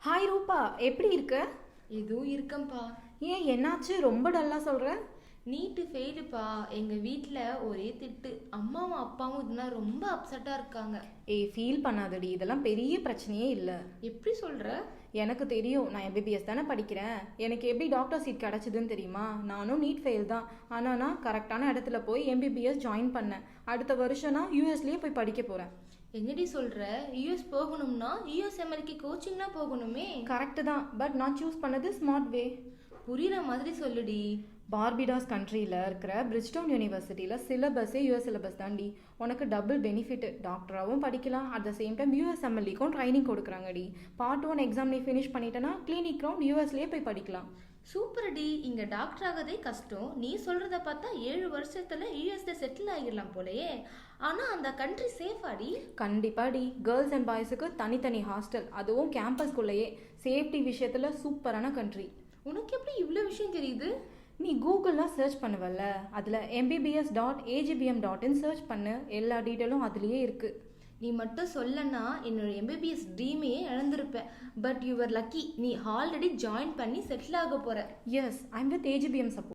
Hi ரூபா, எப்படி இருக்க? ஏதோ இருக்கம்பா. ஏன் என்னாச்சு? ரொம்ப டல்லா சொல்ற. நீட்டு ஃபெயிலுப்பா. எங்க வீட்டில் ஒரே திட்டு. அம்மாவும் அப்பாவும் இதெல்லாம் ரொம்ப அப்செட்டாக இருக்காங்க. ஃபீல் பண்ணாதடி, இதெல்லாம் பெரிய பிரச்சனையே இல்லை. எப்படி சொல்ற? எனக்கு தெரியும், நான் எம்பிபிஎஸ் தானே படிக்கிறேன். எனக்கு எப்படி டாக்டர் சீட் கிடச்சிதுன்னு தெரியுமா? நானும் நீட் ஃபெயில் தான். ஆனால் நான் கரெக்டான இடத்துல போய் எம்பிபிஎஸ் ஜாயின் பண்ணேன். அடுத்த வருஷம் நான் யூஎஸ்லேயே போய் படிக்க போகிறேன். என்னடி சொல்ற? யூஎஸ் போகணும்னா யூஎஸ்எம்எல்க்கு கோச்சிங்னா போகணுமே. கரெக்டு தான், பட் நான் சூஸ் பண்ணது ஸ்மார்ட் வே. புரியுற மாதிரி சொல்லுடி. பார்பிடாஸ் கண்ட்ரியில் இருக்கிற பிரிட்ஜ்டவுன் யூனிவர்சிட்டியில் சிலபஸே யூஎஸ் சிலபஸ் தாண்டி. உனக்கு டபுள் பெனிஃபிட், டாக்டராகவும் படிக்கலாம், அட் த சேம் டைம் யூஎஸ்எம்எல்லிக்கும் ட்ரைனிங் கொடுக்குறாங்கடி. பார்ட் 1 எக்ஸாம் நீ ஃபினிஷ் பண்ணிட்டேன்னா கிளினிக் ரவுண்ட் யூஎஸ்லேயே போய் படிக்கலாம். சூப்பர் டி. இங்க டாக்டர் ஆகதே கஷ்டம். நீ சொல்றத பார்த்தா 7 வருஷத்துல யூஎஸ்ல செட்டில் ஆகிடலாம் போலயே. ஆனா அந்த கண்ட்ரி சேஃபாடி? கண்டிப்பா டி. கேர்ள்ஸ் அண்ட் பாய்ஸுக்கு தனித்தனி ஹாஸ்டல், அதுவும் கேம்பஸ்குள்ளேயே. சேஃப்டி விஷயத்துல சூப்பரான கண்ட்ரி. உனக்கு எப்படி இவ்வளோ விஷயம் தெரியுது? நீ கூகுளில் சர்ச் பண்ணுவல்ல, அதில் mbbs.agpm.in சர்ச் பண்ணு. எல்லா டீட்டெயிலும் அதுலேயே இருக்குது. நீ மட்டும் சொல்லனா என்னோட எம்பிபிஎஸ் ட்ரீமையே இழந்திருப்பேன். பட் யுவர் லக்கி, நீ ஆல்ரெடி ஜாயின் பண்ணி செட்டில் ஆக போற. Yes, I'm with AGBM support.